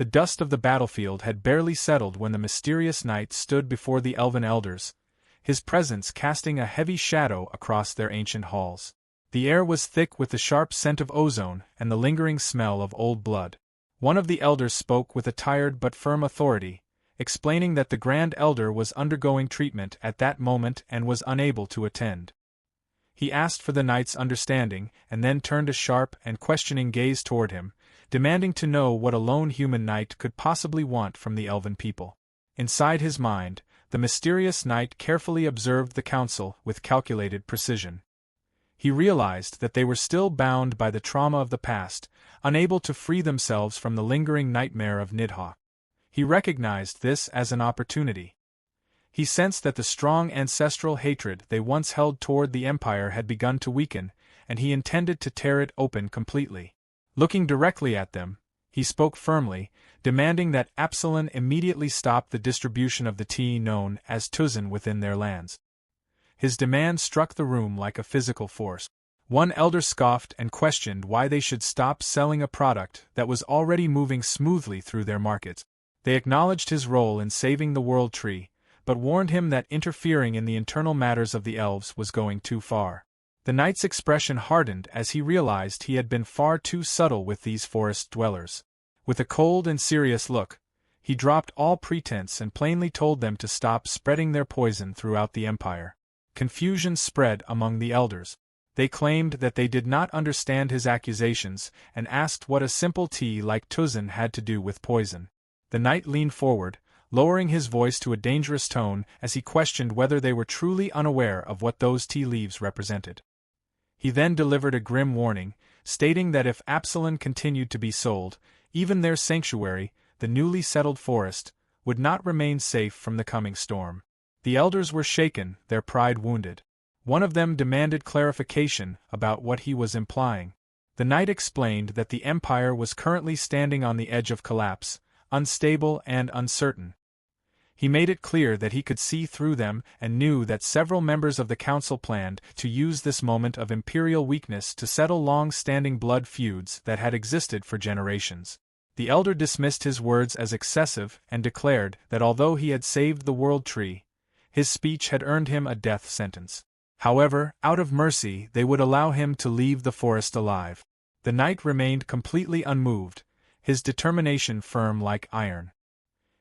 The dust of the battlefield had barely settled when the mysterious knight stood before the elven elders, his presence casting a heavy shadow across their ancient halls. The air was thick with the sharp scent of ozone and the lingering smell of old blood. One of the elders spoke with a tired but firm authority, explaining that the Grand Elder was undergoing treatment at that moment and was unable to attend. He asked for the knight's understanding and then turned a sharp and questioning gaze toward him, demanding to know what a lone human knight could possibly want from the elven people. Inside his mind, the mysterious knight carefully observed the council with calculated precision. He realized that they were still bound by the trauma of the past, unable to free themselves from the lingering nightmare of Nidhogg. He recognized this as an opportunity. He sensed that the strong ancestral hatred they once held toward the Empire had begun to weaken, and he intended to tear it open completely. Looking directly at them, he spoke firmly, demanding that Absalon immediately stop the distribution of the tea known as Tuzin within their lands. His demand struck the room like a physical force. One elder scoffed and questioned why they should stop selling a product that was already moving smoothly through their markets. They acknowledged his role in saving the world tree, but warned him that interfering in the internal matters of the elves was going too far. The knight's expression hardened as he realized he had been far too subtle with these forest dwellers. With a cold and serious look, he dropped all pretense and plainly told them to stop spreading their poison throughout the empire. Confusion spread among the elders. They claimed that they did not understand his accusations and asked what a simple tea like Tuzin had to do with poison. The knight leaned forward, lowering his voice to a dangerous tone as he questioned whether they were truly unaware of what those tea leaves represented. He then delivered a grim warning, stating that if Absalon continued to be sold, even their sanctuary, the newly settled forest, would not remain safe from the coming storm. The elders were shaken, their pride wounded. One of them demanded clarification about what he was implying. The knight explained that the empire was currently standing on the edge of collapse, unstable and uncertain. He made it clear that he could see through them and knew that several members of the council planned to use this moment of imperial weakness to settle long-standing blood feuds that had existed for generations. The elder dismissed his words as excessive and declared that although he had saved the world tree, his speech had earned him a death sentence. However, out of mercy they would allow him to leave the forest alive. The knight remained completely unmoved, his determination firm like iron.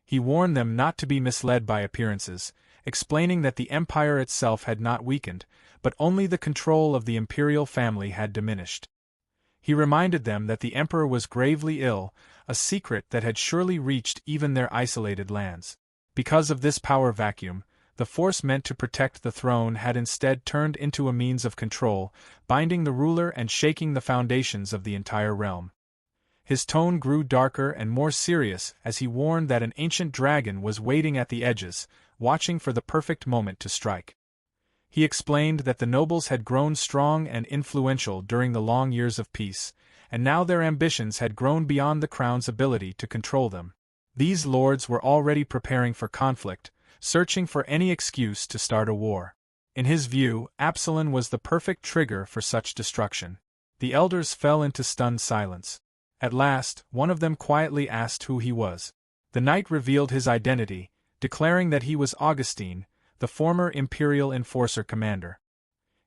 He warned them not to be misled by appearances, explaining that the empire itself had not weakened, but only the control of the imperial family had diminished. He reminded them that the emperor was gravely ill, a secret that had surely reached even their isolated lands. Because of this power vacuum, the force meant to protect the throne had instead turned into a means of control, binding the ruler and shaking the foundations of the entire realm. His tone grew darker and more serious as he warned that an ancient dragon was waiting at the edges, watching for the perfect moment to strike. He explained that the nobles had grown strong and influential during the long years of peace, and now their ambitions had grown beyond the crown's ability to control them. These lords were already preparing for conflict, searching for any excuse to start a war. In his view, Absalon was the perfect trigger for such destruction. The elders fell into stunned silence. At last, one of them quietly asked who he was. The knight revealed his identity, declaring that he was Augustine, the former Imperial Enforcer commander.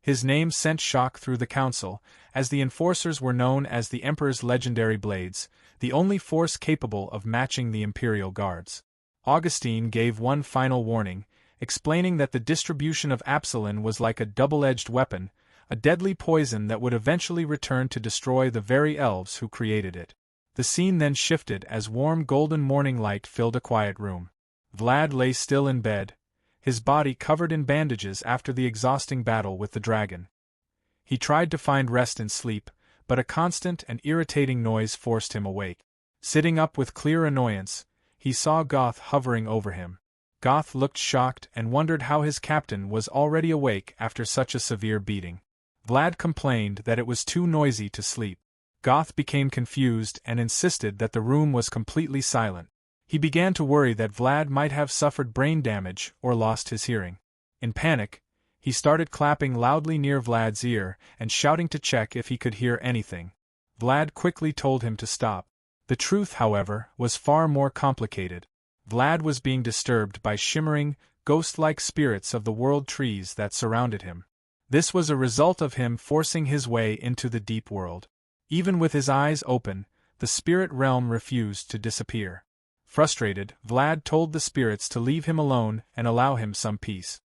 His name sent shock through the council, as the enforcers were known as the Emperor's legendary blades, the only force capable of matching the Imperial Guards. Augustine gave one final warning, explaining that the distribution of Absalon was like a double-edged weapon, a deadly poison that would eventually return to destroy the very elves who created it. The scene then shifted as warm golden morning light filled a quiet room. Vlad lay still in bed, his body covered in bandages after the exhausting battle with the dragon. He tried to find rest in sleep, but a constant and irritating noise forced him awake. Sitting up with clear annoyance, he saw Goth hovering over him. Goth looked shocked and wondered how his captain was already awake after such a severe beating. Vlad complained that it was too noisy to sleep. Goth became confused and insisted that the room was completely silent. He began to worry that Vlad might have suffered brain damage or lost his hearing. In panic, he started clapping loudly near Vlad's ear and shouting to check if he could hear anything. Vlad quickly told him to stop. The truth, however, was far more complicated. Vlad was being disturbed by shimmering, ghost-like spirits of the world trees that surrounded him. This was a result of him forcing his way into the deep world. Even with his eyes open, the spirit realm refused to disappear. Frustrated, Vlad told the spirits to leave him alone and allow him some peace.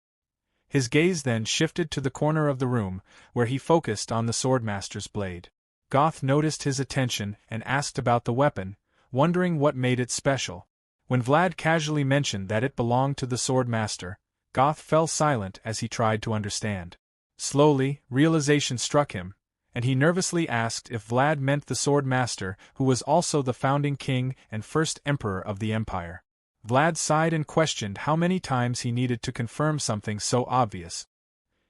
His gaze then shifted to the corner of the room, where he focused on the swordmaster's blade. Goth noticed his attention and asked about the weapon, wondering what made it special. When Vlad casually mentioned that it belonged to the swordmaster, Goth fell silent as he tried to understand. Slowly, realization struck him, and he nervously asked if Vlad meant the swordmaster, who was also the founding king and first emperor of the empire. Vlad sighed and questioned how many times he needed to confirm something so obvious.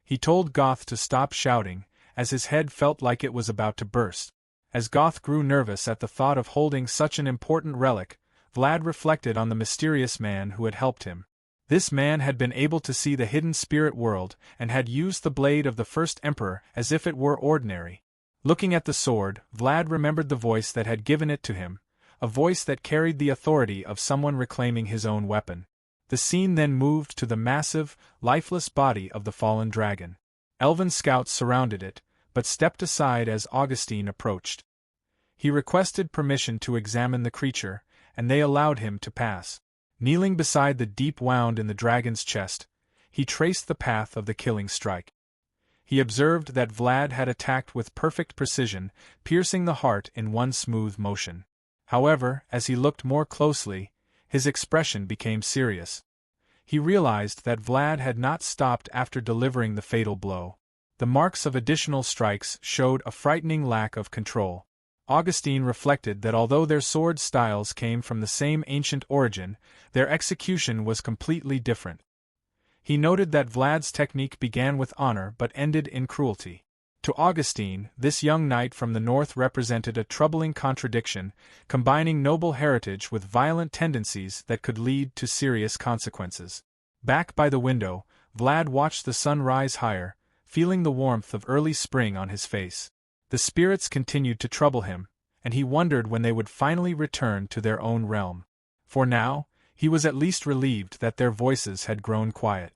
He told Goth to stop shouting, as his head felt like it was about to burst. As Goth grew nervous at the thought of holding such an important relic, Vlad reflected on the mysterious man who had helped him. This man had been able to see the hidden spirit world and had used the blade of the first emperor as if it were ordinary. Looking at the sword, Vlad remembered the voice that had given it to him, a voice that carried the authority of someone reclaiming his own weapon. The scene then moved to the massive, lifeless body of the fallen dragon. Elven scouts surrounded it, but stepped aside as Augustine approached. He requested permission to examine the creature, and they allowed him to pass. Kneeling beside the deep wound in the dragon's chest, he traced the path of the killing strike. He observed that Vlad had attacked with perfect precision, piercing the heart in one smooth motion. However, as he looked more closely, his expression became serious. He realized that Vlad had not stopped after delivering the fatal blow. The marks of additional strikes showed a frightening lack of control. Augustine reflected that although their sword styles came from the same ancient origin, their execution was completely different. He noted that Vlad's technique began with honor but ended in cruelty. To Augustine, this young knight from the north represented a troubling contradiction, combining noble heritage with violent tendencies that could lead to serious consequences. Back by the window, Vlad watched the sun rise higher, feeling the warmth of early spring on his face. The spirits continued to trouble him, and he wondered when they would finally return to their own realm. For now, he was at least relieved that their voices had grown quiet.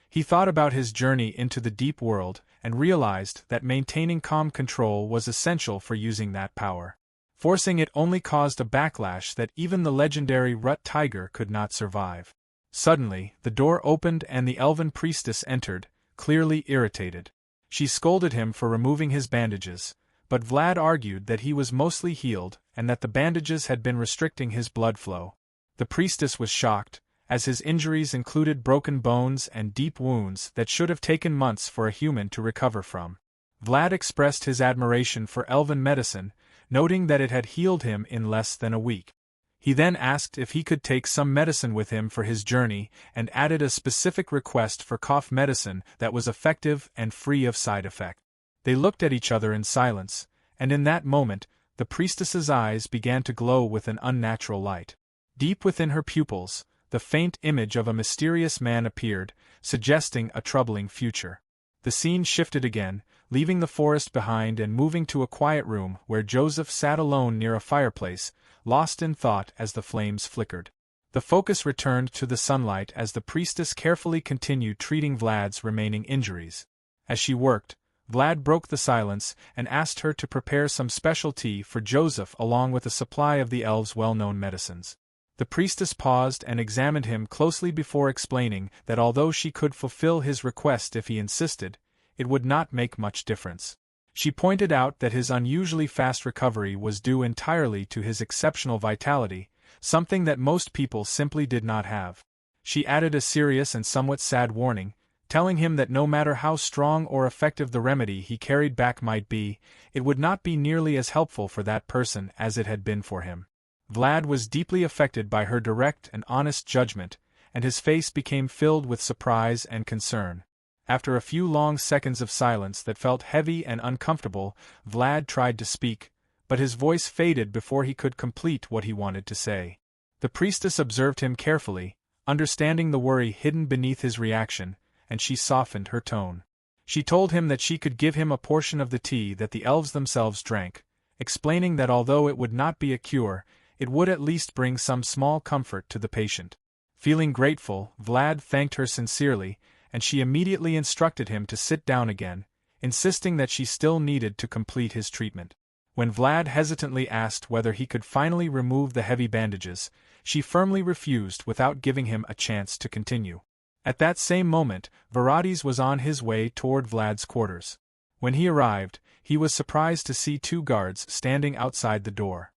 He thought about his journey into the deep world, and realized that maintaining calm control was essential for using that power. Forcing it only caused a backlash that even the legendary Rut Tiger could not survive. Suddenly, the door opened and the elven priestess entered, clearly irritated. She scolded him for removing his bandages, but Vlad argued that he was mostly healed and that the bandages had been restricting his blood flow. The priestess was shocked, as his injuries included broken bones and deep wounds that should have taken months for a human to recover from. Vlad expressed his admiration for elven medicine, noting that it had healed him in less than a week. He then asked if he could take some medicine with him for his journey and added a specific request for cough medicine that was effective and free of side effect. They looked at each other in silence, and in that moment, the priestess's eyes began to glow with an unnatural light. Deep within her pupils, the faint image of a mysterious man appeared, suggesting a troubling future. The scene shifted again, leaving the forest behind and moving to a quiet room where Joseph sat alone near a fireplace, lost in thought as the flames flickered. The focus returned to the sunlight as the priestess carefully continued treating Vlad's remaining injuries. As she worked, Vlad broke the silence and asked her to prepare some special tea for Joseph along with a supply of the elves' well-known medicines. The priestess paused and examined him closely before explaining that although she could fulfill his request if he insisted, it would not make much difference. She pointed out that his unusually fast recovery was due entirely to his exceptional vitality, something that most people simply did not have. She added a serious and somewhat sad warning, telling him that no matter how strong or effective the remedy he carried back might be, it would not be nearly as helpful for that person as it had been for him. Vlad was deeply affected by her direct and honest judgment, and his face became filled with surprise and concern. After a few long seconds of silence that felt heavy and uncomfortable, Vlad tried to speak, but his voice faded before he could complete what he wanted to say. The priestess observed him carefully, understanding the worry hidden beneath his reaction, and she softened her tone. She told him that she could give him a portion of the tea that the elves themselves drank, explaining that although it would not be a cure, it would at least bring some small comfort to the patient. Feeling grateful, Vlad thanked her sincerely, and she immediately instructed him to sit down again, insisting that she still needed to complete his treatment. When Vlad hesitantly asked whether he could finally remove the heavy bandages, she firmly refused without giving him a chance to continue. At that same moment, Verattis was on his way toward Vlad's quarters. When he arrived, he was surprised to see 2 guards standing outside the door.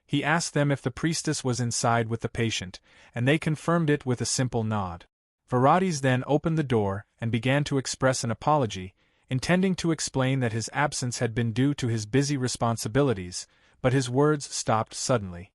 He asked them if the priestess was inside with the patient, and they confirmed it with a simple nod. Verattis then opened the door and began to express an apology, intending to explain that his absence had been due to his busy responsibilities, but his words stopped suddenly.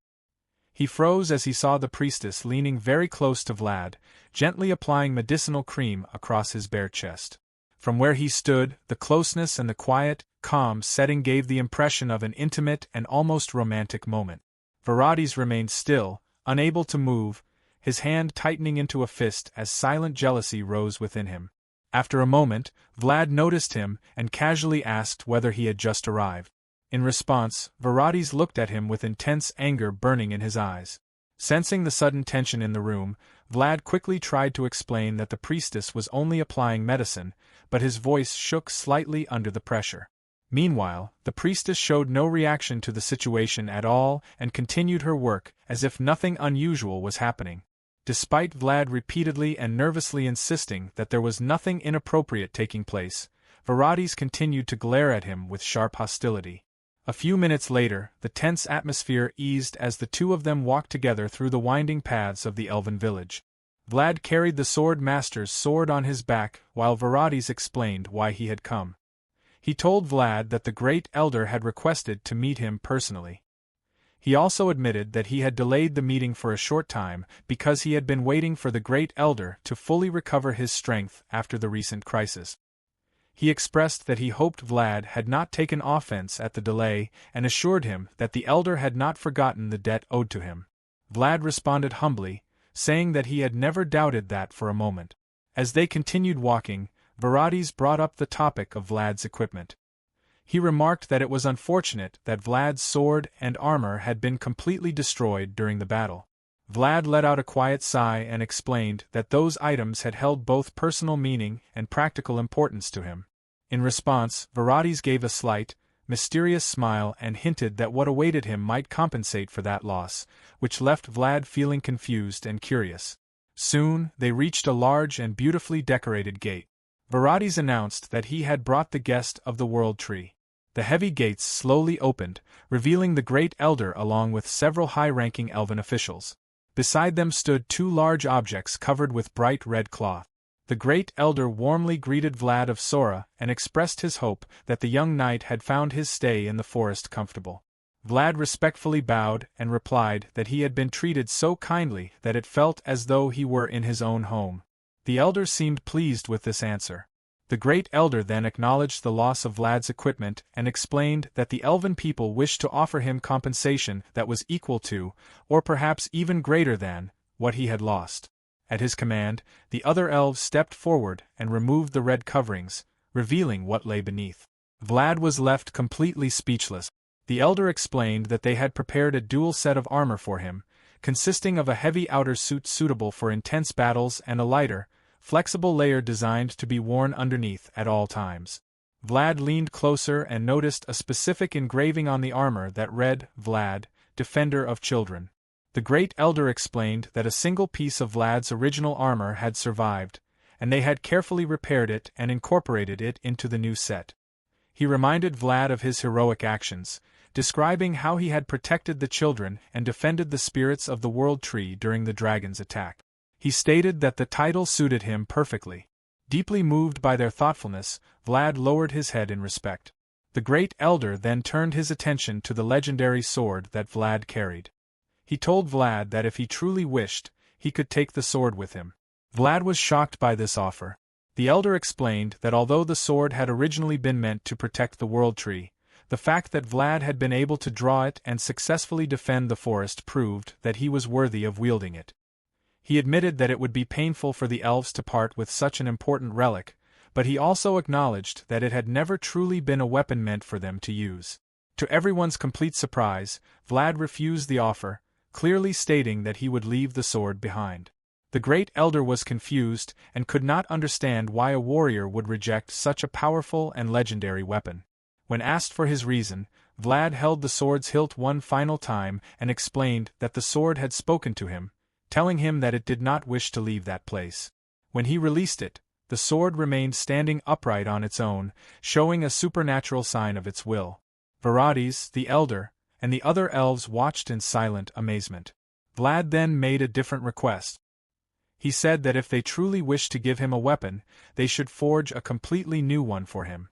He froze as he saw the priestess leaning very close to Vlad, gently applying medicinal cream across his bare chest. From where he stood, the closeness and the quiet, calm setting gave the impression of an intimate and almost romantic moment. Verattis remained still, unable to move, his hand tightening into a fist as silent jealousy rose within him. After a moment, Vlad noticed him and casually asked whether he had just arrived. In response, Verattis looked at him with intense anger burning in his eyes. Sensing the sudden tension in the room, Vlad quickly tried to explain that the priestess was only applying medicine, but his voice shook slightly under the pressure. Meanwhile, the priestess showed no reaction to the situation at all and continued her work as if nothing unusual was happening. Despite Vlad repeatedly and nervously insisting that there was nothing inappropriate taking place, Verattis continued to glare at him with sharp hostility. A few minutes later, the tense atmosphere eased as the 2 of them walked together through the winding paths of the elven village. Vlad carried the swordmaster's sword on his back while Verattis explained why he had come. He told Vlad that the great elder had requested to meet him personally. He also admitted that he had delayed the meeting for a short time because he had been waiting for the great elder to fully recover his strength after the recent crisis. He expressed that he hoped Vlad had not taken offense at the delay and assured him that the elder had not forgotten the debt owed to him. Vlad responded humbly, saying that he had never doubted that for a moment. As they continued walking, Verattis brought up the topic of Vlad's equipment. He remarked that it was unfortunate that Vlad's sword and armor had been completely destroyed during the battle. Vlad let out a quiet sigh and explained that those items had held both personal meaning and practical importance to him. In response, Verattis gave a slight, mysterious smile and hinted that what awaited him might compensate for that loss, which left Vlad feeling confused and curious. Soon, they reached a large and beautifully decorated gate. Verattis announced that he had brought the guest of the World Tree. The heavy gates slowly opened, revealing the great elder along with several high-ranking elven officials. Beside them stood 2 large objects covered with bright red cloth. The great elder warmly greeted Vlad of Sora and expressed his hope that the young knight had found his stay in the forest comfortable. Vlad respectfully bowed and replied that he had been treated so kindly that it felt as though he were in his own home. The elder seemed pleased with this answer. The great elder then acknowledged the loss of Vlad's equipment and explained that the elven people wished to offer him compensation that was equal to, or perhaps even greater than, what he had lost. At his command, the other elves stepped forward and removed the red coverings, revealing what lay beneath. Vlad was left completely speechless. The elder explained that they had prepared a dual set of armor for him, consisting of a heavy outer suit suitable for intense battles and a lighter, flexible layer designed to be worn underneath at all times. Vlad leaned closer and noticed a specific engraving on the armor that read, "Vlad, Defender of Children." The great elder explained that a single piece of Vlad's original armor had survived, and they had carefully repaired it and incorporated it into the new set. He reminded Vlad of his heroic actions, describing how he had protected the children and defended the spirits of the World Tree during the dragon's attack. He stated that the title suited him perfectly. Deeply moved by their thoughtfulness, Vlad lowered his head in respect. The great elder then turned his attention to the legendary sword that Vlad carried. He told Vlad that if he truly wished, he could take the sword with him. Vlad was shocked by this offer. The elder explained that although the sword had originally been meant to protect the World Tree, the fact that Vlad had been able to draw it and successfully defend the forest proved that he was worthy of wielding it. He admitted that it would be painful for the elves to part with such an important relic, but he also acknowledged that it had never truly been a weapon meant for them to use. To everyone's complete surprise, Vlad refused the offer, clearly stating that he would leave the sword behind. The great elder was confused and could not understand why a warrior would reject such a powerful and legendary weapon. When asked for his reason, Vlad held the sword's hilt one final time and explained that the sword had spoken to him, telling him that it did not wish to leave that place. When he released it, the sword remained standing upright on its own, showing a supernatural sign of its will. Verattis, the elder, and the other elves watched in silent amazement. Vlad then made a different request. He said that if they truly wished to give him a weapon, they should forge a completely new one for him.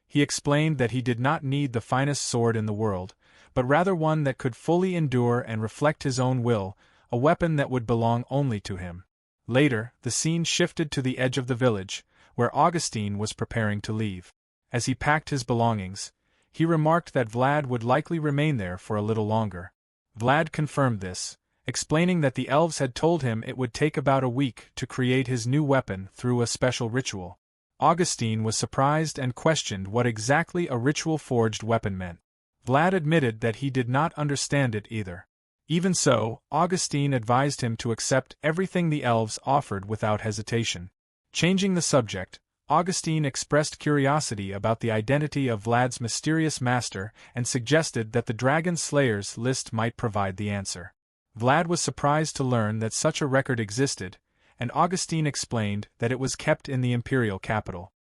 He explained that he did not need the finest sword in the world, but rather one that could fully endure and reflect his own will, a weapon that would belong only to him. Later, the scene shifted to the edge of the village, where Augustine was preparing to leave. As he packed his belongings, he remarked that Vlad would likely remain there for a little longer. Vlad confirmed this, explaining that the elves had told him it would take about a week to create his new weapon through a special ritual. Augustine was surprised and questioned what exactly a ritual-forged weapon meant. Vlad admitted that he did not understand it either. Even so, Augustine advised him to accept everything the elves offered without hesitation. Changing the subject, Augustine expressed curiosity about the identity of Vlad's mysterious master and suggested that the dragon slayers list might provide the answer. Vlad was surprised to learn that such a record existed, and Augustine explained that it was kept in the imperial capital.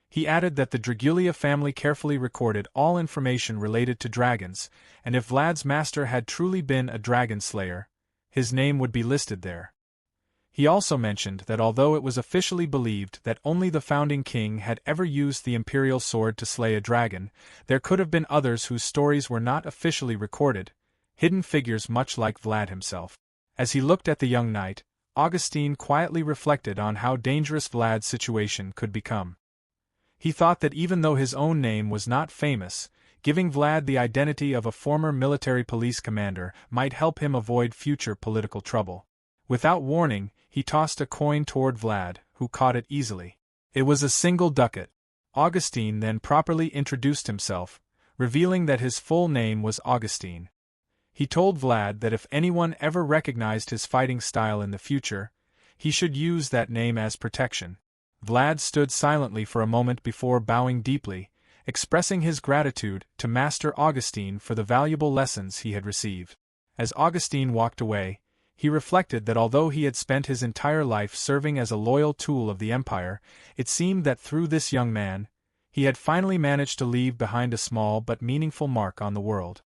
He added that the Dragulia family carefully recorded all information related to dragons, and if Vlad's master had truly been a dragon slayer, his name would be listed there. He also mentioned that although it was officially believed that only the founding king had ever used the imperial sword to slay a dragon, there could have been others whose stories were not officially recorded, hidden figures much like Vlad himself. As he looked at the young knight, Augustine quietly reflected on how dangerous Vlad's situation could become. He thought that even though his own name was not famous, giving Vlad the identity of a former military police commander might help him avoid future political trouble. Without warning, he tossed a coin toward Vlad, who caught it easily. It was a single ducat. Augustine then properly introduced himself, revealing that his full name was Augustine. He told Vlad that if anyone ever recognized his fighting style in the future, he should use that name as protection. Vlad stood silently for a moment before bowing deeply, expressing his gratitude to Master Augustine for the valuable lessons he had received. As Augustine walked away, he reflected that although he had spent his entire life serving as a loyal tool of the empire, it seemed that through this young man, he had finally managed to leave behind a small but meaningful mark on the world.